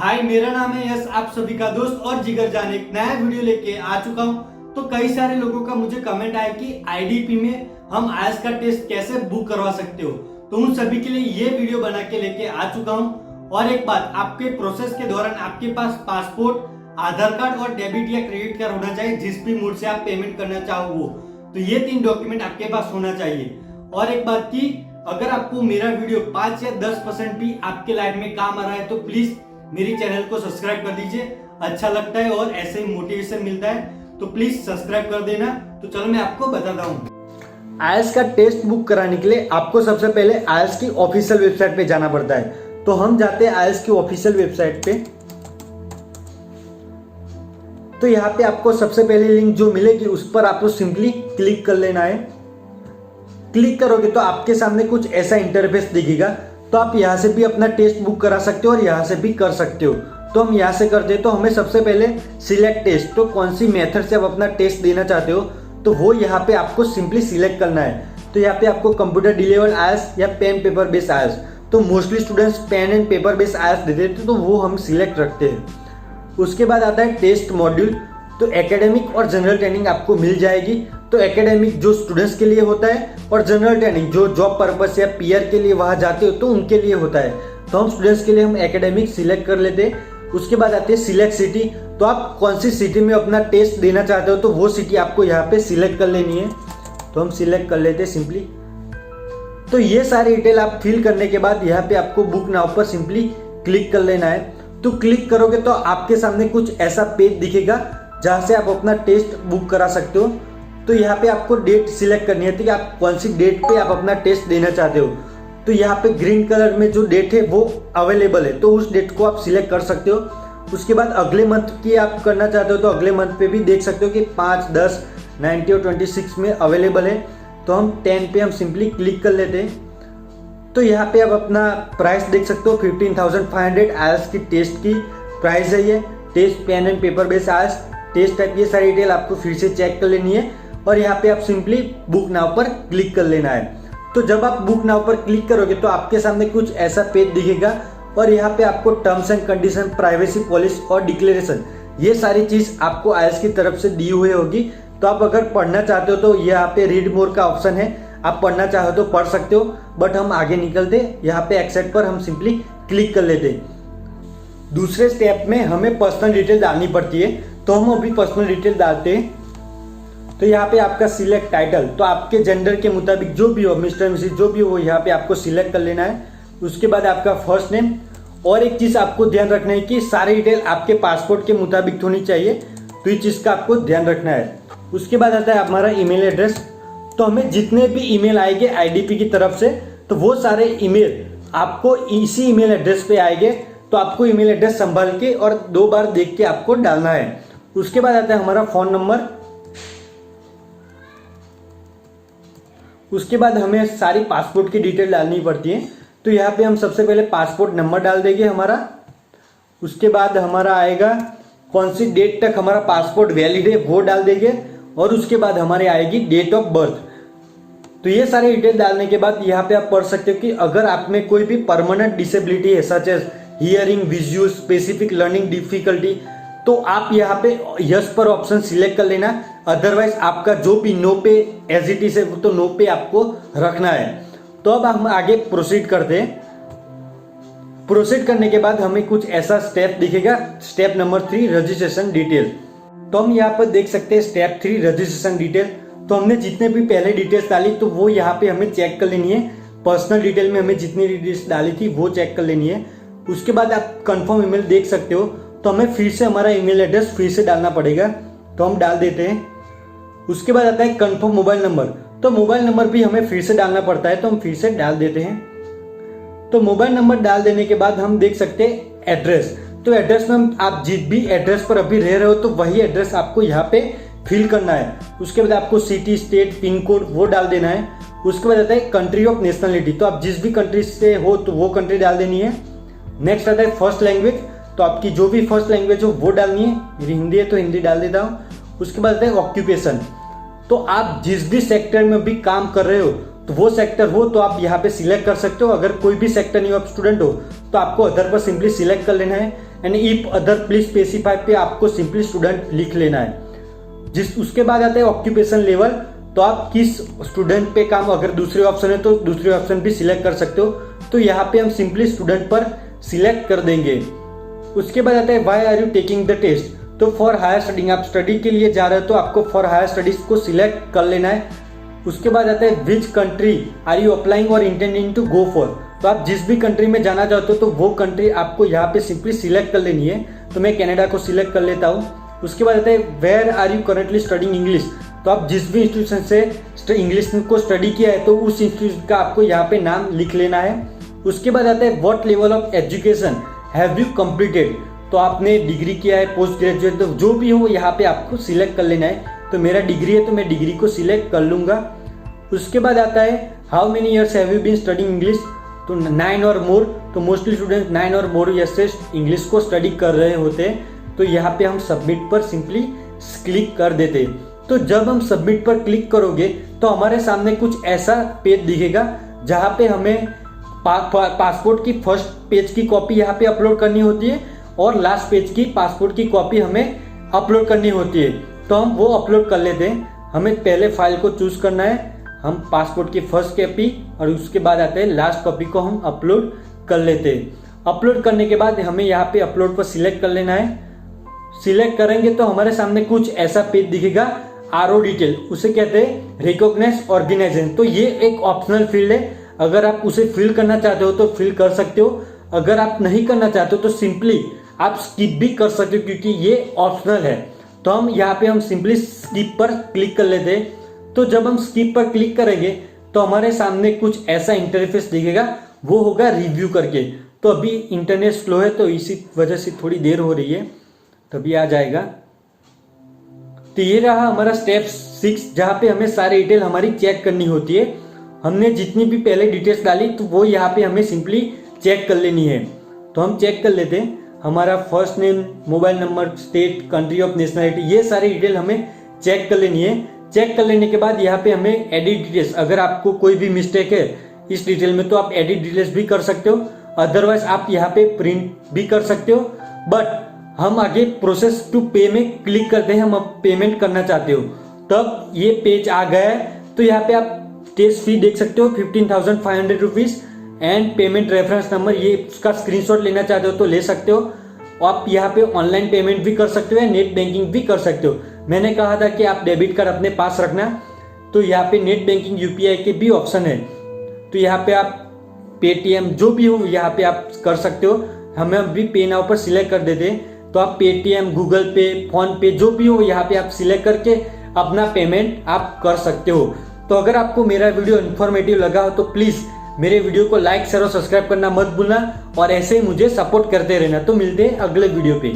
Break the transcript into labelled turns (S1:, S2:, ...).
S1: हाय, मेरा नाम है यश, आप सभी का दोस्त और जिगर जान एक नया वीडियो लेके आ चुका हूँ। तो कई सारे लोगों का मुझे कमेंट आया कि आईडीपी में हम आईएलटीएस का टेस्ट कैसे बुक करवा सकते हो। तो उन सभी के लिए ये वीडियो बना के लेके आ चुका हूँ। और एक बात, आपके प्रोसेस के दौरान आपके पास पासपोर्ट, आधार कार्ड और डेबिट या क्रेडिट कार्ड होना चाहिए। जिस भी मोड से आप पेमेंट करना चाहो वो, तो ये 3 डॉक्यूमेंट आपके पास होना चाहिए। और एक बात की, अगर आपको मेरा वीडियो 5 या 10% भी आपके लाइफ में काम आ रहा है तो प्लीज मेरी चैनल को सब्सक्राइब कर दीजिए। अच्छा लगता है और ऐसे ही मोटिवेशन मिलता है, तो प्लीज सब्सक्राइब कर देना। तो चलो मैं आपको बताता हूँ। आईएलटीएस का टेस्ट बुक कराने के लिए आपको सबसे पहले आईएलटीएस की ऑफिशियल वेबसाइट पे जाना पड़ता है। तो हम जाते हैं आईएलटीएस की ऑफिशियल वेबसाइट पे। तो यहाँ पे आपको सबसे पहले लिंक जो मिलेगी उस पर आपको सिंपली क्लिक कर लेना है। क्लिक करोगे तो आपके सामने कुछ ऐसा इंटरफेस दिखेगा। तो आप यहाँ से भी अपना टेस्ट बुक करा सकते हो और यहाँ से भी कर सकते हो। तो हम यहाँ से करते हैं। तो हमें सबसे पहले सिलेक्ट टेस्ट, तो कौन सी मेथड से आप अपना टेस्ट देना चाहते हो तो वो यहाँ पे आपको सिंपली सिलेक्ट करना है। तो यहाँ पे आपको कंप्यूटर डिलीवर्ड आईएलटीएस या पेन पेपर बेस्ड आईएलटीएस, तो mostly students pen and paper based IELTS देते हैं, तो वो हम सिलेक्ट रखते हैं। उसके बाद आता है टेस्ट मॉड्यूल। तो एकेडमिक और जनरल ट्रेनिंग आपको मिल जाएगी। तो एकेडमिक जो स्टूडेंट्स के लिए होता है और जनरल ट्रेनिंग जो जॉब पर्पस या पीआर के लिए वहां जाते हो तो उनके लिए होता है। तो हम स्टूडेंट्स के लिए हम एकेडमिक सिलेक्ट कर लेते हैं। उसके बाद आते हैं सिलेक्ट सिटी। तो आप कौन सी सिटी में अपना टेस्ट देना चाहते हो तो वो सिटी आपको यहाँ पे सिलेक्ट कर लेनी है। तो हम सिलेक्ट कर लेते हैं सिंपली। तो ये सारी डिटेल आप फिल करने के बाद यहाँ पे आपको बुक नाउ पर सिंपली क्लिक कर लेना है। तो क्लिक करोगे तो आपके सामने कुछ ऐसा पेज दिखेगा जहां से आप अपना टेस्ट बुक करा सकते हो। तो यहाँ पे आपको डेट सिलेक्ट करनी है कि आप कौन सी डेट पे आप अपना टेस्ट देना चाहते हो। तो यहाँ पे ग्रीन कलर में जो डेट है वो अवेलेबल है, तो उस डेट को आप सिलेक्ट कर सकते हो। उसके बाद अगले मंथ की आप करना चाहते हो तो अगले मंथ पे भी देख सकते हो कि 5, 10, 90 और 26 में अवेलेबल है। तो हम 10 पे हम सिंपली क्लिक कर लेते हैं। तो यहाँ पे आप अपना प्राइस देख सकते हो, 15,500 आईएलटीएस की टेस्ट की प्राइस है ये। Test pen and paper based IELTS test type, ये सारी डिटेल आपको फिर से चेक कर लेनी है। और यहाँ पे आप सिंपली बुक नाउ पर क्लिक कर लेना है। तो जब आप बुक नाउ पर क्लिक करोगे तो आपके सामने कुछ ऐसा पेज दिखेगा और यहाँ पे आपको terms and condition, privacy policy और डिक्लेरेशन, ये सारी चीज आपको आईएलटीएस की तरफ से दी हुई होगी। तो आप अगर पढ़ना चाहते हो तो यहाँ पे रीड मोर का ऑप्शन है, आप पढ़ना चाहो तो पढ़ सकते हो। बट हम आगे निकलते, यहाँ पे एक्सेप्ट पर हम सिंपली क्लिक कर लेते। दूसरे स्टेप में हमें पर्सनल डिटेल डालनी पड़ती है। तो हम अभी पर्सनल डिटेल डालते हैं। तो यहाँ पे आपका सिलेक्ट टाइटल, तो आपके जेंडर के मुताबिक जो भी हो, मिस्टर मिसेस जो भी हो, यहाँ पे आपको सिलेक्ट कर लेना है। उसके बाद आपका फर्स्ट नेम। और एक चीज आपको ध्यान रखना है कि सारी डिटेल आपके पासपोर्ट के मुताबिक होनी चाहिए, तो इस चीज का आपको ध्यान रखना है। उसके बाद आता है हमारा ईमेल एड्रेस। तो हमें जितने भी ईमेल आएंगे आईडीपी की तरफ से, तो वो सारे ईमेल आपको इसी ईमेल एड्रेस पे आएंगे। तो आपको ईमेल एड्रेस संभाल के और 2 बार देख के आपको डालना है। उसके बाद आता है हमारा फोन नंबर। उसके बाद हमें सारी पासपोर्ट की डिटेल डालनी पड़ती है। तो यहाँ पे हम सबसे पहले पासपोर्ट नंबर डाल देंगे हमारा। उसके बाद हमारा आएगा कौन सी डेट तक हमारा पासपोर्ट वैलिड है वो डाल देंगे। और उसके बाद हमारी आएगी डेट ऑफ बर्थ। तो ये सारी डिटेल डालने के बाद यहाँ पे आप पढ़ सकते हो कि अगर आप में कोई भी परमानेंट डिसेबिलिटी है, such as hearing, visual, specific learning difficulty, तो आप यहाँ पे यस पर ऑप्शन सिलेक्ट कर लेना। अदरवाइज आपका जो भी नो पे एज इट इज है तो नो पे आपको रखना है। तो अब हम आगे प्रोसीड करते हैं। प्रोसीड करने के बाद हमें कुछ ऐसा स्टेप दिखेगा, स्टेप नंबर 3 रजिस्ट्रेशन डिटेल। तो हम यहाँ पर देख सकते हैं स्टेप 3 रजिस्ट्रेशन डिटेल। तो हमने जितने भी पहले डिटेल्स डाली तो वो यहाँ पे हमें चेक कर लेनी है। पर्सनल डिटेल में हमें जितनी डिटेल्स डाली थी वो चेक कर लेनी है। उसके बाद आप कंफर्म ईमेल देख सकते हो। तो हमें फिर से हमारा ईमेल एड्रेस फिर से डालना पड़ेगा। तो हम डाल देते हैं। उसके बाद आता है कंफर्म मोबाइल नंबर। तो मोबाइल नंबर भी हमें फिर से डालना पड़ता है, तो हम फिर से डाल देते हैं। तो मोबाइल नंबर डाल देने के बाद हम देख सकते हैं एड्रेस। तो एड्रेस में आप जिस भी एड्रेस पर अभी रह रहे हो तो वही एड्रेस आपको यहाँ पे फिल करना है। उसके बाद आपको सिटी, स्टेट, पिन कोड वो डाल देना है। उसके बाद आता है कंट्री ऑफ नेशनलिटी। तो आप जिस भी कंट्री से हो तो वो कंट्री डाल देनी है। नेक्स्ट आता है फर्स्ट लैंग्वेज। तो आपकी जो भी फर्स्ट लैंग्वेज हो वो डालनी है। मेरी हिंदी है तो हिंदी डाल देता हूँ। उसके बाद आता है ऑक्यूपेशन। तो आप जिस भी सेक्टर में भी काम कर रहे हो तो वो सेक्टर हो तो आप यहाँ पे सिलेक्ट कर सकते हो। अगर कोई भी सेक्टर नहीं हो, आप स्टूडेंट हो, तो आपको अदर पर सिंपली सिलेक्ट कर लेना है। And if other please specify पे आपको सिंपली स्टूडेंट लिख लेना है। उसके बाद आता है ऑक्यूपेशन लेवल, तो आप किस स्टूडेंट पे काम, अगर दूसरे ऑप्शन है तो दूसरे ऑप्शन भी सिलेक्ट कर सकते हो। तो यहाँ पे हम सिंपली स्टूडेंट पर सिलेक्ट कर देंगे। उसके बाद आता है why are you taking the test, तो फॉर हायर स्टडी, आप स्टडी के लिए जा रहे हो तो आपको फॉर हायर स्टडीज को सिलेक्ट कर लेना है। उसके बाद आता है which country are you applying और इंटेंडिंग टू गो फॉर, तो आप जिस भी कंट्री में जाना चाहते हो तो वो कंट्री आपको यहाँ पे सिंपली सिलेक्ट कर लेनी है। तो मैं कनाडा को सिलेक्ट कर लेता हूँ। उसके बाद आता है where are you currently studying English, तो आप जिस भी इंस्टीट्यूशन से इंग्लिश को स्टडी किया है तो उस इंस्टीट्यूट का आपको यहाँ पे नाम लिख लेना है। उसके बाद आता है what level of education have you completed, तो आपने डिग्री किया है, पोस्ट ग्रेजुएट, तो जो भी हो यहाँ पे आपको सिलेक्ट कर लेना है। तो मेरा डिग्री है तो मैं डिग्री को सिलेक्ट कर लूंगा। उसके बाद आता है how many years have you been studying English, तो 9 और मोर, तो मोस्टली स्टूडेंट 9 और मोर ईयर्स से इंग्लिश को स्टडी कर रहे होते हैं। तो यहाँ पे हम सबमिट पर सिंपली क्लिक कर देते। तो जब हम सबमिट पर क्लिक करोगे तो हमारे सामने कुछ ऐसा पेज दिखेगा जहाँ पे हमें पासपोर्ट की फर्स्ट पेज की कॉपी यहाँ पे अपलोड करनी होती है और लास्ट पेज की पासपोर्ट की कॉपी हमें अपलोड करनी होती है। तो हम वो अपलोड कर लेते हैं। हमें पहले फाइल को चूज करना है, हम पासपोर्ट की फर्स्ट कॉपी और उसके बाद आते हैं लास्ट कॉपी को हम अपलोड कर लेते हैं। अपलोड करने के बाद हमें यहाँ पे अपलोड पर सिलेक्ट कर लेना है। सिलेक्ट करेंगे तो हमारे सामने कुछ ऐसा पेज दिखेगा आरओ डिटेल, उसे कहते हैं रिकॉग्नाइज ऑर्गेनाइजेशन। तो ये एक ऑप्शनल फील्ड है, अगर आप उसे फिल करना चाहते हो तो फिल कर सकते हो, अगर आप नहीं करना चाहते हो तो सिंपली आप स्किप भी कर सकते हो क्योंकि ये ऑप्शनल है। तो हम यहाँ पे हम सिंपली स्किप पर क्लिक कर लेते हैं। तो जब हम स्किप पर क्लिक करेंगे तो हमारे सामने कुछ ऐसा इंटरफेस दिखेगा, वो होगा रिव्यू करके। तो अभी इंटरनेट स्लो है तो इसी वजह से थोड़ी देर हो रही है, तभी आ जाएगा। तो ये रहा हमारा स्टेप 6 जहाँ पे हमें सारी डिटेल हमारी चेक करनी होती है। हमने जितनी भी पहले डिटेल्स डाली तो वो यहाँ पे हमें सिंपली चेक कर लेनी है। तो हम चेक कर लेते हैं, हमारा first name, mobile number, state, country of nationality, ये सारी डिटेल हमें चेक कर लेनी है। चेक कर लेने के बाद यहाँ पे हमें एडिट डिटेल्स, अगर आपको कोई भी मिस्टेक है इस डिटेल में तो आप एडिट डिटेल्स भी कर सकते हो, अदरवाइज आप यहाँ पे प्रिंट भी कर सकते हो। बट हम आगे प्रोसेस टू पे में क्लिक करते हैं, हम अब पेमेंट करना चाहते हो तब ये पेज आ गया है। तो यहाँ पे आप टेस्ट फी देख सकते हो 15,500 rupees and payment reference number, ये उसका स्क्रीनशॉट लेना चाहते हो तो ले सकते हो। आप यहाँ पे ऑनलाइन पेमेंट भी कर सकते हो, नेट बैंकिंग भी कर सकते हो। मैंने कहा था कि आप डेबिट कार्ड अपने पास रखना, तो यहाँ पे नेट बैंकिंग यूपीआई के भी ऑप्शन है। तो यहाँ पे आप पेटीएम जो भी हो यहाँ पे आप कर सकते हो। हमें अभी पे नाउ पर सिलेक्ट कर देते हैं, तो आप पेटीएम, गूगल पे, फोन पे जो भी हो यहाँ पे आप सिलेक्ट करके अपना पेमेंट आप कर सकते हो। तो अगर आपको मेरा वीडियो इन्फॉर्मेटिव लगा हो तो प्लीज मेरे वीडियो को लाइक, शेयर और सब्सक्राइब करना मत भूलना और ऐसे ही मुझे सपोर्ट करते रहना। तो मिलते हैं अगले वीडियो पे।